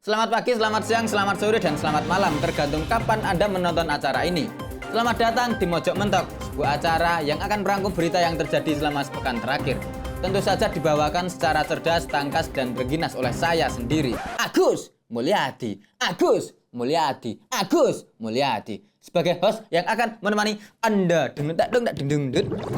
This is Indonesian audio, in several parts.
Selamat pagi, selamat siang, selamat sore, dan selamat malam, tergantung kapan Anda menonton acara ini. Selamat datang di Mojok Mentok, sebuah acara yang akan merangkum berita yang terjadi selama sepekan terakhir. Tentu saja dibawakan secara cerdas, tangkas, dan berginas oleh saya sendiri, Agus Mulyadi. Agus Mulyadi. Agus Mulyadi. Sebagai host yang akan menemani Anda.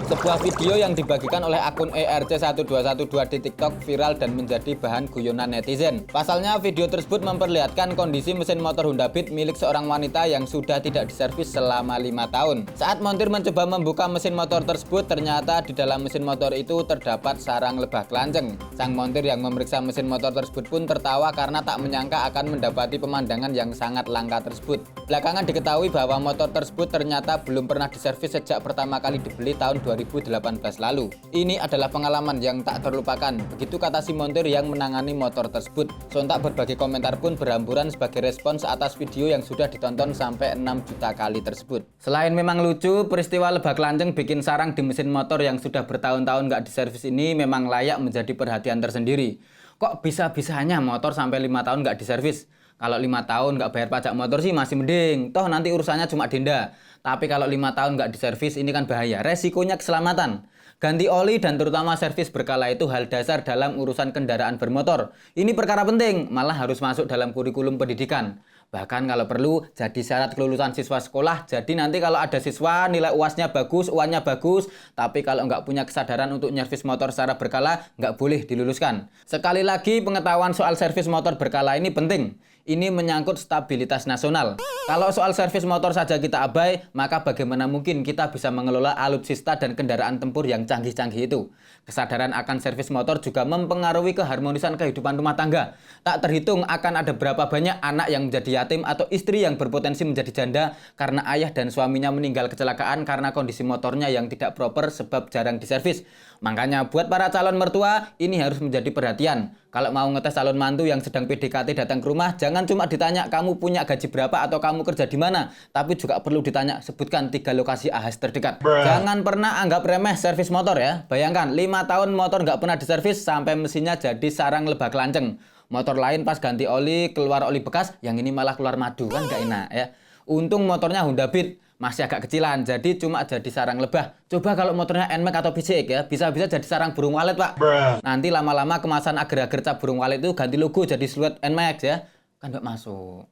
Sebuah video yang dibagikan oleh akun ERC1212 di TikTok viral dan menjadi bahan guyonan netizen. Pasalnya video tersebut memperlihatkan kondisi mesin motor Honda Beat milik seorang wanita yang sudah tidak diservis selama 5 tahun. Saat montir mencoba membuka mesin motor tersebut, ternyata di dalam mesin motor itu terdapat sarang lebah kelanceng. Sang montir yang memeriksa mesin motor tersebut pun tertawa karena tak menyangka akan mendapati pemandangan yang sangat langka tersebut. Belakangan diketahui bahwa motor tersebut ternyata belum pernah diservis sejak pertama kali dibeli tahun 2018 lalu. Ini adalah pengalaman yang tak terlupakan. Begitu kata si montir yang menangani motor tersebut. Sontak berbagai komentar pun berhamburan sebagai respons atas video yang sudah ditonton sampai 6 juta kali tersebut. Selain memang lucu, peristiwa lebah kelanceng bikin sarang di mesin motor yang sudah bertahun-tahun nggak diservis ini memang layak menjadi perhatian tersendiri. Kok bisa-bisanya motor sampai 5 tahun nggak diservis? Kalau 5 tahun nggak bayar pajak motor sih masih mending. Toh nanti urusannya cuma denda. Tapi kalau 5 tahun nggak diservis ini kan bahaya. Resikonya keselamatan. Ganti oli dan terutama servis berkala itu hal dasar dalam urusan kendaraan bermotor. Ini perkara penting, malah harus masuk dalam kurikulum pendidikan. Bahkan kalau perlu jadi syarat kelulusan siswa sekolah. Jadi nanti kalau ada siswa nilai UASnya bagus, UANnya bagus, tapi kalau nggak punya kesadaran untuk nyervis motor secara berkala, nggak boleh diluluskan. Sekali lagi pengetahuan soal servis motor berkala ini penting. Ini menyangkut stabilitas nasional. Kalau soal servis motor saja kita abai, maka bagaimana mungkin kita bisa mengelola alutsista dan kendaraan tempur yang canggih-canggih itu? Kesadaran akan servis motor juga mempengaruhi keharmonisan kehidupan rumah tangga. Tak terhitung akan ada berapa banyak anak yang menjadi yatim atau istri yang berpotensi menjadi janda karena ayah dan suaminya meninggal kecelakaan karena kondisi motornya yang tidak proper sebab jarang diservis. Makanya buat para calon mertua, ini harus menjadi perhatian. Kalau mau ngetes calon mantu yang sedang PDKT datang ke rumah, jangan cuma ditanya kamu punya gaji berapa atau kamu kerja di mana, tapi juga perlu ditanya sebutkan 3 lokasi AHAS terdekat. Jangan pernah anggap remeh servis motor ya. Bayangkan 5 tahun motor nggak pernah diservis sampai mesinnya jadi sarang lebah kelanceng. Motor lain pas ganti oli keluar oli bekas, yang ini malah keluar madu, kan nggak enak ya. Untung motornya Honda Beat masih agak kecilan, jadi cuma jadi sarang lebah. Coba kalau motornya NMAX atau PCX ya, bisa-bisa jadi sarang burung walet, Pak. Nanti lama-lama kemasan agar-agar cap burung walet itu ganti logo jadi siluet NMAX ya. Kan nggak masuk.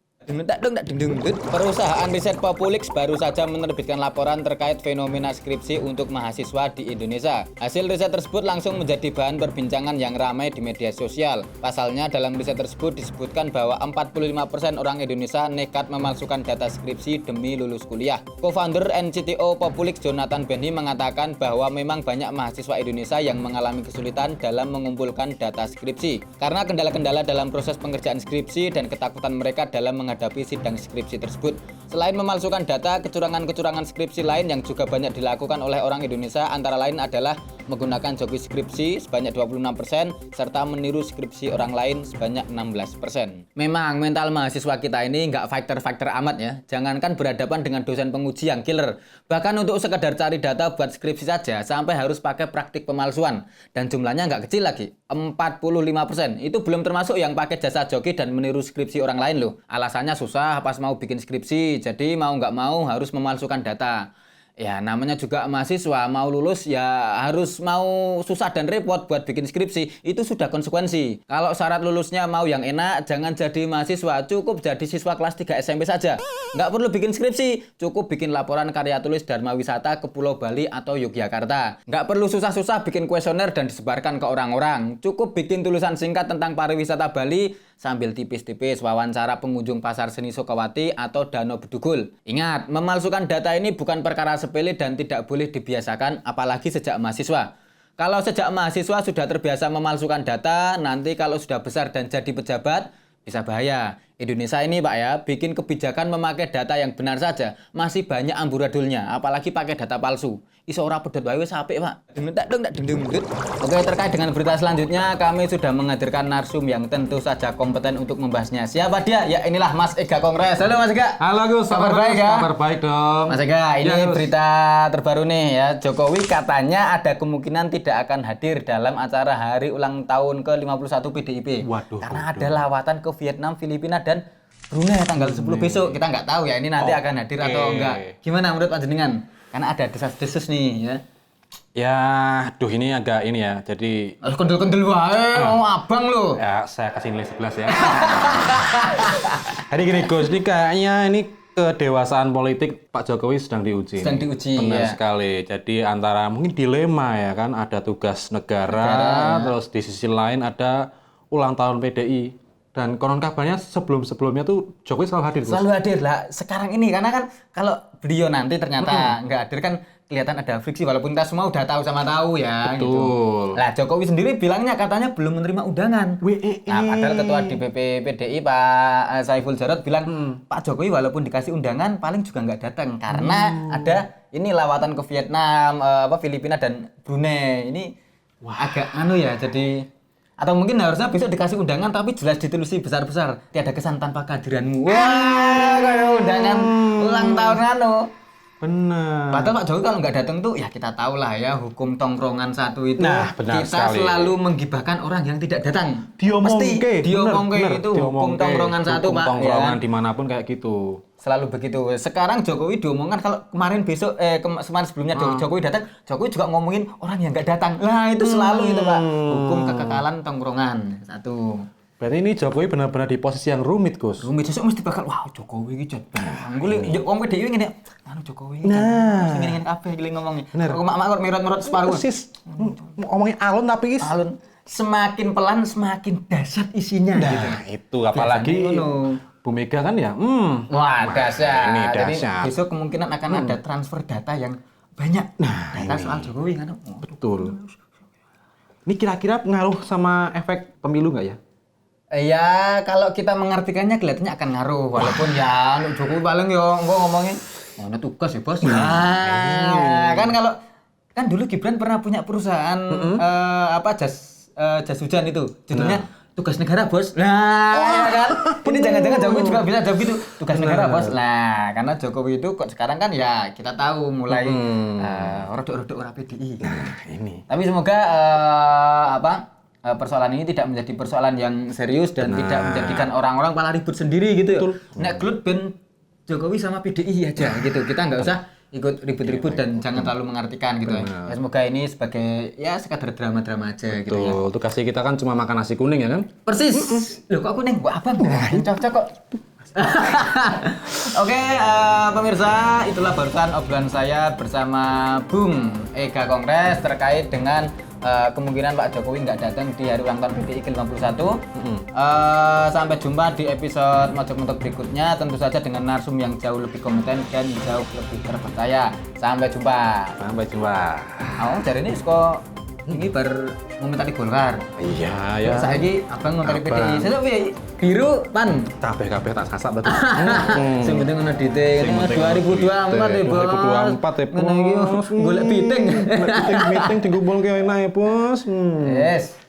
Perusahaan riset Populix baru saja menerbitkan laporan terkait fenomena skripsi untuk mahasiswa di Indonesia. Hasil riset tersebut langsung menjadi bahan perbincangan yang ramai di media sosial. Pasalnya dalam riset tersebut disebutkan bahwa 45% orang Indonesia nekat memalsukan data skripsi demi lulus kuliah. Co-founder and CTO Populix Jonathan Benny mengatakan bahwa memang banyak mahasiswa Indonesia yang mengalami kesulitan dalam mengumpulkan data skripsi karena kendala-kendala dalam proses pengerjaan skripsi dan ketakutan mereka dalam menghadapi sidang skripsi tersebut. Selain memalsukan data, kecurangan-kecurangan skripsi lain yang juga banyak dilakukan oleh orang Indonesia antara lain adalah menggunakan joki skripsi sebanyak 26% serta meniru skripsi orang lain sebanyak 16%. Memang mental mahasiswa kita ini nggak fighter-fighter amat ya. Jangankan berhadapan dengan dosen penguji yang killer. Bahkan untuk sekedar cari data buat skripsi saja sampai harus pakai praktik pemalsuan. Dan jumlahnya nggak kecil lagi, 45%. Itu belum termasuk yang pakai jasa joki dan meniru skripsi orang lain loh. Alasannya susah pas mau bikin skripsi, jadi mau nggak mau harus memalsukan data. Ya namanya juga mahasiswa, mau lulus ya harus mau susah dan repot buat bikin skripsi, itu sudah konsekuensi. Kalau syarat lulusnya mau yang enak, jangan jadi mahasiswa, cukup jadi siswa kelas 3 SMP saja. Nggak perlu bikin skripsi, cukup bikin laporan karya tulis Dharma Wisata ke Pulau Bali atau Yogyakarta. Nggak perlu susah-susah bikin kuesioner dan disebarkan ke orang-orang, cukup bikin tulisan singkat tentang pariwisata Bali sambil tipis-tipis wawancara pengunjung pasar seni Sukawati atau Danau Bedugul. Ingat, memalsukan data ini bukan perkara sepele dan tidak boleh dibiasakan apalagi sejak mahasiswa. Kalau sejak mahasiswa sudah terbiasa memalsukan data, nanti kalau sudah besar dan jadi pejabat, bisa bahaya. Indonesia ini Pak ya, bikin kebijakan memakai data yang benar saja, masih banyak amburadulnya, apalagi pakai data palsu. iso ora pedhot wae wis apik, Pak. Tak deng. Oke, terkait dengan berita selanjutnya, kami sudah menghadirkan narsum yang tentu saja kompeten untuk membahasnya. Siapa dia? Ya inilah Mas Ega Kongres. Halo Mas Ega. Halo Gus, kabar baik ya? Kabar baik dong. Mas Ega, ini Ya, berita terbaru nih ya. Jokowi katanya ada kemungkinan tidak akan hadir dalam acara hari ulang tahun ke-51 PDIP. Waduh. Karena ada lawatan ke Vietnam, Filipina dan Brunei tanggal 10 besok. Kita nggak tahu ya ini nanti akan hadir atau enggak. Gimana menurut panjenengan? Karena ada desas-desus nih ya. Ya, duh ini agak ini ya. Jadi Kendel-kendel wae, abang lo. ya saya kasih nilai 11 ya. Jadi gini Gus, ini kayaknya ini kedewasaan politik Pak Jokowi sedang diuji. Sedang diuji, Benar ya. sekali. Jadi antara mungkin dilema ya kan, ada tugas negara, terus di sisi lain ada ulang tahun PDI. Dan konon kabarnya sebelum-sebelumnya tuh Jokowi selalu hadir, Gus. Selalu hadir lah sekarang ini karena kan kalau beliau nanti ternyata nggak hadir kan kelihatan ada friksi walaupun kita semua udah tahu sama tahu ya. Betul. Gitu. Lah Jokowi sendiri bilangnya katanya belum menerima undangan. Nah, padahal ketua DPP PDI Pak Saiful Jarod bilang Pak Jokowi walaupun dikasih undangan paling juga nggak datang karena ada ini lawatan ke Vietnam, Filipina dan Brunei. Ini agak ya jadi atau mungkin harusnya besok dikasih undangan tapi jelas ditulis besar-besar tiada kesan tanpa kehadiranmu. Wah, kayak undangan ulang tahun Benar. Padahal Pak Jokowi kalau nggak datang tuh ya kita tahu lah ya hukum tongkrongan satu itu Nah, benar kita sekali. selalu menggibahkan orang yang tidak datang. Diomongke, Diomongke itu hukum tongkrongan satu Pak. Tongkrongan Ya. dimanapun kayak gitu. Selalu begitu. Sekarang Jokowi diomongkan kalau kemarin besok kemarin sebelumnya Jokowi datang, Jokowi juga ngomongin orang yang nggak datang. Lah itu selalu itu Pak. Hukum kekekalan tongkrongan satu. Berarti ini Jokowi benar-benar di posisi yang rumit, Gus. Rumit sesuk mesti bakal wah Jokowi iki jet. Anggule yo wong PDIP ngene. Anu Jokowi. Nah. Sing ngene kabeh iki ngomongnya. Bener. Kok mak merot-merot separuh. Persis. Ngomongin alun tapi is. Alun semakin pelan semakin dahsyat isinya gitu. Nah, itu apalagi Biasanya ngono. Bu Mega kan ya. Wah, dahsyat. Ini Jadi dahsyat. besok kemungkinan akan ada transfer data yang banyak. Data soal Jokowi kan. Betul. Ini kira-kira pengaruh sama efek pemilu nggak ya? Ya, kalau kita mengartikannya kelihatannya akan ngaruh. Walaupun ya Jokowi paling ya gua ngomongin mana tugas ya, Bos. Nah, kan kalau kan dulu Gibran pernah punya perusahaan jas hujan itu. Judulnya tugas negara, Bos. Nah, ya kan. Ini jangan-jangan Jokowi juga bisa jawab gitu. Tugas negara, Bos. Nah, karena Jokowi itu kok sekarang kan ya kita tahu mulai rodok-rodok ora PDI. Nah, ini. Tapi semoga persoalan ini tidak menjadi persoalan yang serius dan tidak menjadikan orang-orang malah ribut sendiri gitu. Nek gelut ben Jokowi sama PDI aja gitu. Kita nggak usah ikut ribut-ribut dan jangan terlalu mengartikan gitu ya. Semoga ini sebagai ya sekadar drama-drama aja gitu ya. Tuh, tugasnya kita kan cuma makan nasi kuning ya kan? Persis. Loh kok kuning? Gua abang. Cocok kok. Oke, pemirsa, itulah barusan obrolan saya bersama Bung Ega Kongres terkait dengan kemungkinan Pak Jokowi nggak datang di hari ulang tahun PDI ke-51. Sampai jumpa di episode Mojok-Mentok berikutnya, tentu saja dengan narsum yang jauh lebih kompeten dan jauh lebih terpercaya. Sampai jumpa. Sampai jumpa. Jadi ini kok ini ngomentari Golkar. Iya, ya. Saiki abang ngomentari PDI. Saya biru pan. Kabeh tak sasak betul. Sing penting ono dite. 2024 ya, Bos. 2024 ya, Bos. Ngene iki golek piting. Meeting digumpulke enak ya, Bos. Yes.